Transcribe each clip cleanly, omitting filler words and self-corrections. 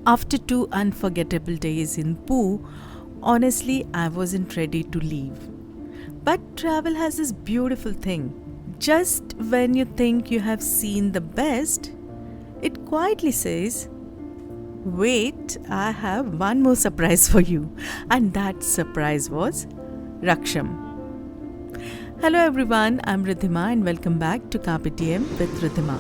After 2 unforgettable days in Poo, honestly, I wasn't ready to leave. But travel has this beautiful thing. Just when you think you have seen the best, it quietly says, "Wait, I have one more surprise for you." And that surprise was Raksham. Hello everyone, I'm Ridhima and welcome back to Carpe Diem with Ridhima.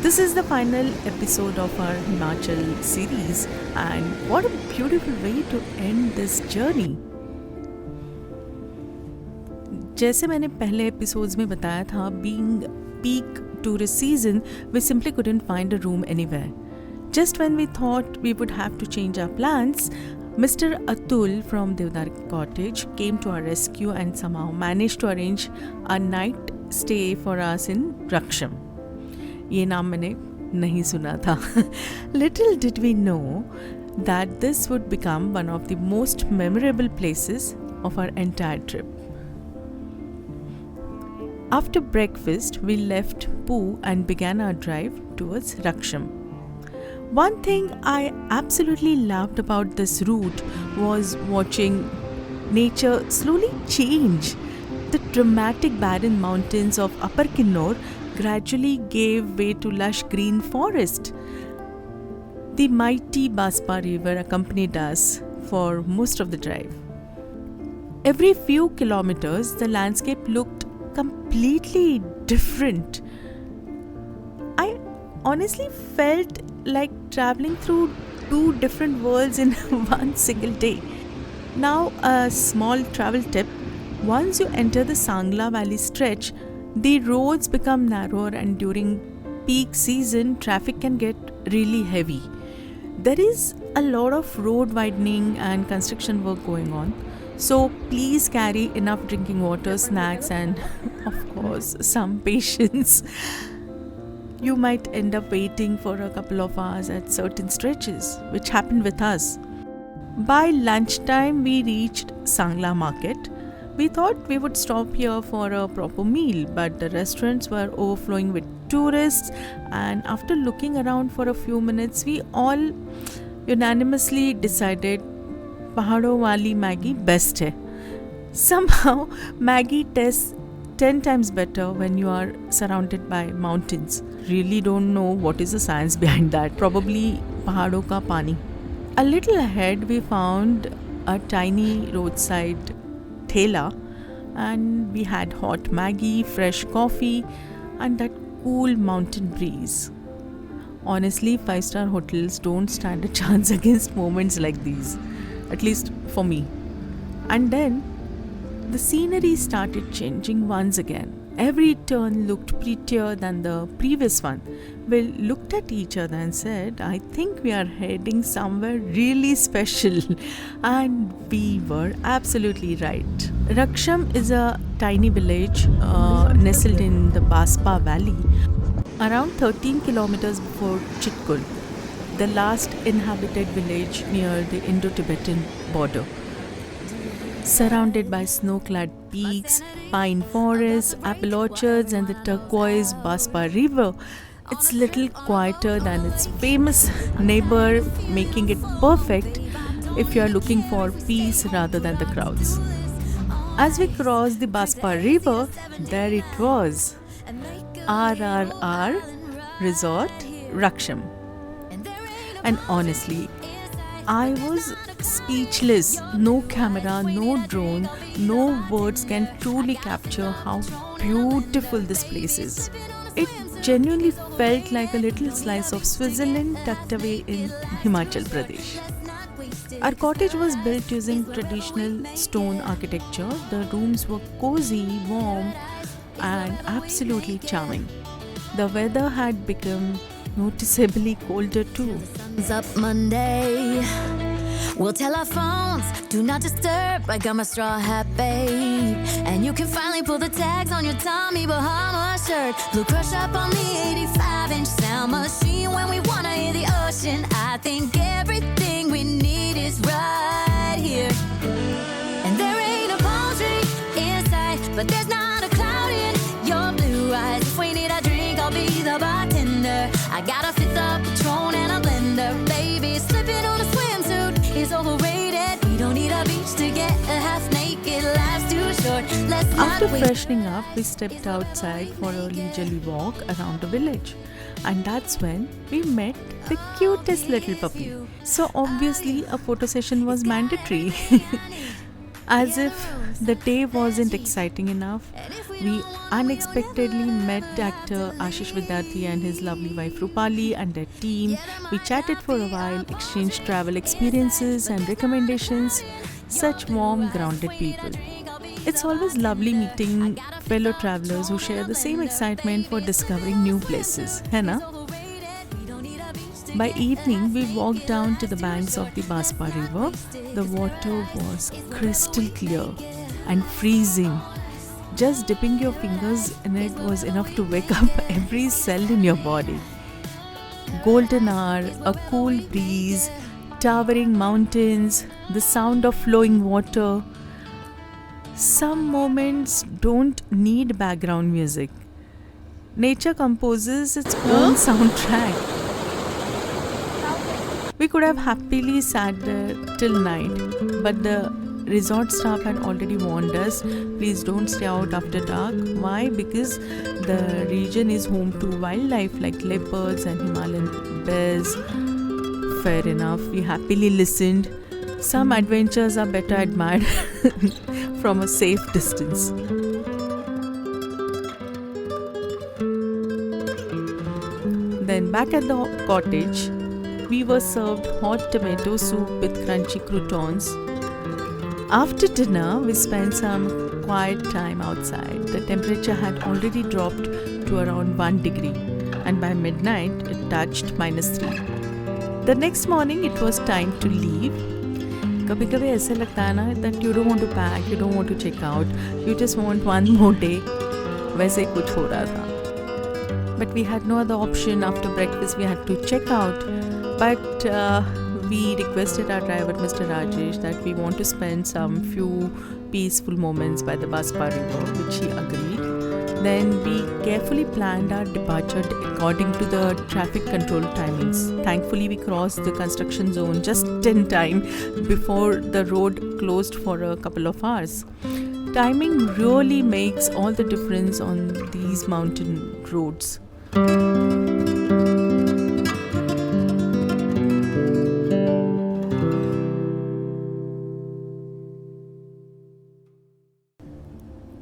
This is the final episode of our Himachal series, and what a beautiful way to end this journey. जैसे मैंने पहले episodes में बताया था, being peak tourist season, we simply couldn't find a room anywhere. Just when we thought we would have to change our plans, Mr. Atul from Devdar Cottage came to our rescue and somehow managed to arrange a night stay for us in Raksham. ये नाम मैंने नहीं सुना था. Little did we know that this would become one of the most memorable places of our entire trip. After breakfast, we left Poo and began our drive towards Raksham. One thing I absolutely loved about this route was watching nature slowly change. The dramatic barren mountains of Upper Kinnaur gradually gave way to lush green forest. The mighty Baspa River accompanied us for most of the drive. Every few kilometers, the landscape looked completely different. I honestly felt like traveling through two different worlds in one single day. Now, a small travel tip: once you enter the Sangla Valley stretch, the roads become narrower, and during peak season, traffic can get really heavy. There is a lot of road widening and construction work going on, so please carry enough drinking water, snacks, and of course, some patience. You might end up waiting for a couple of hours at certain stretches, which happened with us. By lunchtime, we reached Sangla Market. We thought we would stop here for a proper meal, but the restaurants were overflowing with tourists, and after looking around for a few minutes, we all unanimously decided Pahado Wali Maggie best hai. Somehow, Maggie tastes 10 times better when you are surrounded by mountains. Really don't know what is the science behind that. Probably Pahado ka pani. A little ahead, we found a tiny roadside thela, and we had hot Maggie, fresh coffee, and that cool mountain breeze. Honestly, 5-star hotels don't stand a chance against moments like these, at least for me. And then the scenery started changing once again. Every turn looked prettier than the previous one. We looked at each other and said, "I think we are heading somewhere really special." And we were absolutely right. Raksham is a tiny village nestled in the Baspa Valley, around 13 kilometers before Chitkul, the last inhabited village near the Indo-Tibetan border. Surrounded by snow-clad peaks, pine forests, apple orchards, and the turquoise Baspa River, it's little quieter than its famous neighbor, making it perfect if you are looking for peace rather than the crowds. As we crossed the Baspa River, there it was, RRR Resort Raksham. And honestly, I was speechless. No camera, no drone, no words can truly capture how beautiful this place is. It genuinely felt like a little slice of Switzerland tucked away in Himachal Pradesh. Our cottage was built using traditional stone architecture. The rooms were cozy, warm, and absolutely charming. The weather had become noticeably colder too. Up Monday, we'll tell our phones, do not disturb. I got my straw hat, babe, and you can finally pull the tags on your Tommy Bahama shirt. Blue crush up on the 85-inch sound machine when we wanna hear the ocean. I think everything we need is right here, and there ain't a palm tree in sight, but there's not a cloud in your blue eyes. If we need a drink, I'll be the bartender. I got a fifth of Patron and a blender, baby. After freshening up, we stepped outside for a leisurely walk around the village. And that's when we met the cutest little puppy. So obviously a photo session was mandatory. As if the day wasn't exciting enough, we unexpectedly met actor Ashish Vidyarthi and his lovely wife Rupali and their team. We chatted for a while, exchanged travel experiences and recommendations. Such warm, grounded people. It's always lovely meeting fellow travelers who share the same excitement for discovering new places, है ना? By evening, we walked down to the banks of the Baspa River. The water was crystal clear and freezing. Just dipping your fingers in it was enough to wake up every cell in your body. Golden hour, a cool breeze, towering mountains, the sound of flowing water. Some moments don't need background music. Nature composes its own soundtrack. We could have happily sat there till night, but the resort staff had already warned us, please don't stay out after dark. Why? Because the region is home to wildlife like leopards and Himalayan bears. Fair enough, we happily listened. Some adventures are better admired from a safe distance. Then back at the cottage, we were served hot tomato soup with crunchy croutons. After dinner, we spent some quiet time outside. The temperature had already dropped to around 1 degree, and by midnight, it touched -3. The next morning, it was time to leave. कभी-कभी ऐसे लगता है ना that you don't want to pack, you don't want to check out, you just want one more day. वैसे ही कुछ हो रहा था. But we had no other option. After breakfast, we had to check out. But we requested our driver, Mr. Rajesh, that we want to spend some few peaceful moments by the Baspa River, which he agreed. Then we carefully planned our departure according to the traffic control timings. Thankfully, we crossed the construction zone just in time before the road closed for a couple of hours. Timing really makes all the difference on these mountain roads.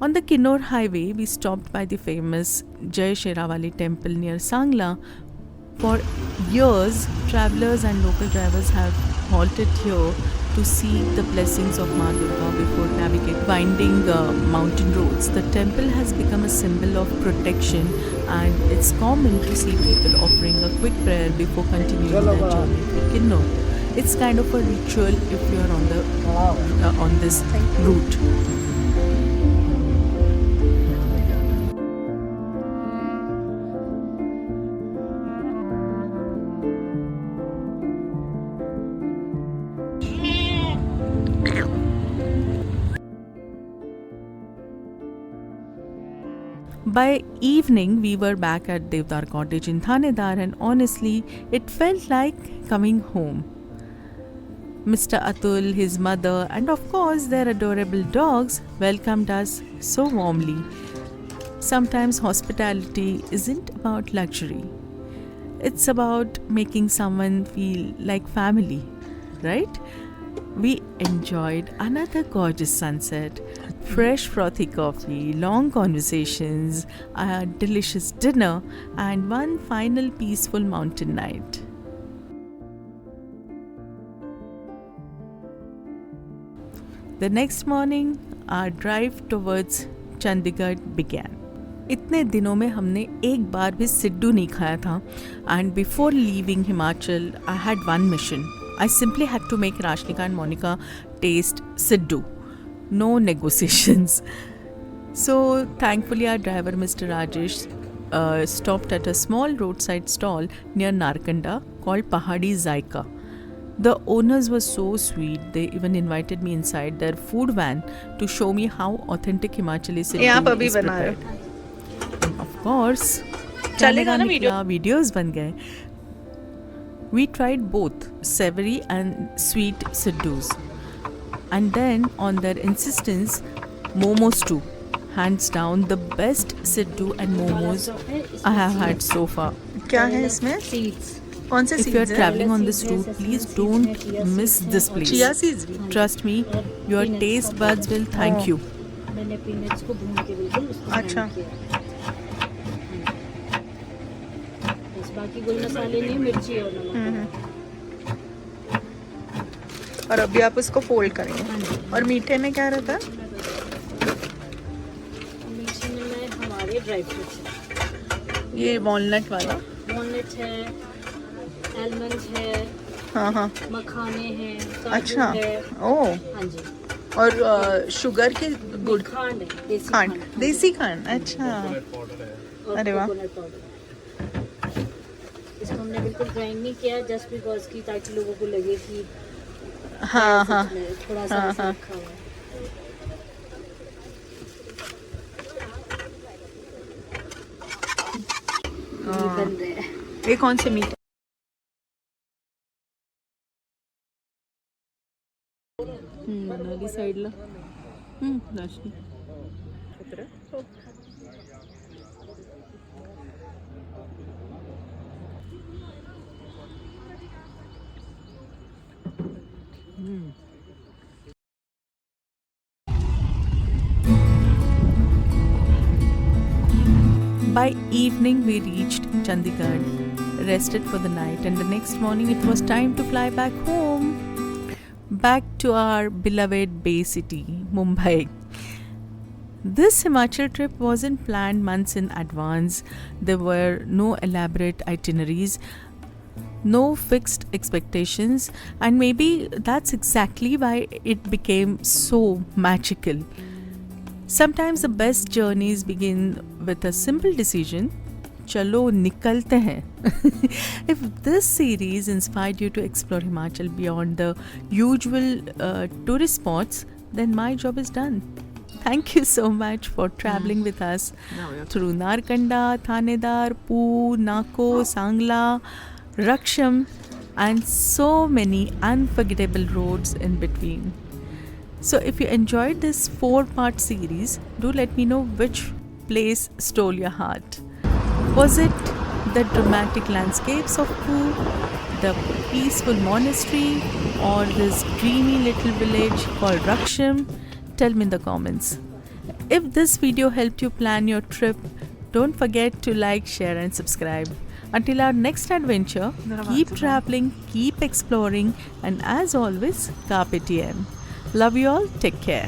On the Kinnor highway, we stopped by the famous Jai Sherawali temple near Sangla. For years, travelers and local drivers have halted here to seek the blessings of Ma Durga before navigating winding mountain roads. The temple has become a symbol of protection, and it's common to see people offering a quick prayer before continuing their journey to Kinnor. It's kind of a ritual if you are on this route. By evening, we were back at Devdar Cottage in Thanedar, and honestly, it felt like coming home. Mr. Atul, his mother, and of course their adorable dogs welcomed us so warmly. Sometimes hospitality isn't about luxury. It's about making someone feel like family, right? We enjoyed another gorgeous sunset, fresh frothy coffee, long conversations, a delicious dinner, and one final peaceful mountain night. The next morning, our drive towards Chandigarh began. इतने दिनों में हमने एक बार भी सिड्डू नहीं खाया था, and before leaving Himachal, I had one mission. I simply had to make Rashnika and Monica taste Siddu. No negotiations. So thankfully our driver Mr. Rajesh stopped at a small roadside stall near Narkanda called Pahadi Zaika. The owners were so sweet. They even invited me inside their food van to show me how authentic Himachali Siddu is prepared. And of course, चलेगा ना videos बन गए. We tried both savory and sweet siddus. And then, on their insistence, momos too. Hands down, the best Siddu and momos I have had so far. क्या है इसमें? Seeds कौन से If you are seeds हैं? traveling on this route, please don't miss this place. Chia seeds भी? Trust me, your taste buds will thank you. मैंने peanuts को भून के बिल्कुल उसको अच्छा। grind किया। बस बाकी कोई मसाले नहीं, मिर्ची और नमक। और अभी आप उसको फोल्ड करेंगे। हाँ जी। और मीठे में क्या रहता है? मिर्ची में हमारे ड्राई फ्रूट्स हैं, ये वॉलनट वाला। वॉलनट है, आलमंड है, हाँ हाँ। मखाने हैं, काजू अच्छा। है। ओह। हाँ जी। और शुगर के गुड़? खांड है, देसी खांड, खांड। देसी खांड। अच्छा। और अरे वाह। Coconut powder. इसको हमने बिल्कुल ग्राइंड नहीं किया, जस्ट बिकॉज की ताकि लोगों को लगे कि हाँ हाँ। थोड़ा सा हाँ, ऐसा हाँ। रखा हुआ है। ये बन रहा है। ये कौन से मीट? मनाली साईडला Nashik. By evening, we reached Chandigarh, rested for the night, and the next morning it was time to fly back home. Back to our beloved Bay City, Mumbai. This Himachal trip wasn't planned months in advance. There were no elaborate itineraries, no fixed expectations, and maybe that's exactly why it became so magical. Sometimes the best journeys begin with a simple decision. Chalo nikalte hain. If this series inspired you to explore Himachal beyond the usual tourist spots, then my job is done. Thank you so much for traveling with us through Narkanda, Thanedar, Poo, Nako, Sangla, Raksham, and so many unforgettable roads in between. So if you enjoyed this 4-part series, do let me know which place stole your heart. Was it the dramatic landscapes of Poo, the peaceful monastery, or this dreamy little village called Raksham? Tell me in the comments. If this video helped you plan your trip, don't forget to like, share and subscribe. Until our next adventure, keep traveling, keep exploring, and as always, carpe diem. Love you all. Take care.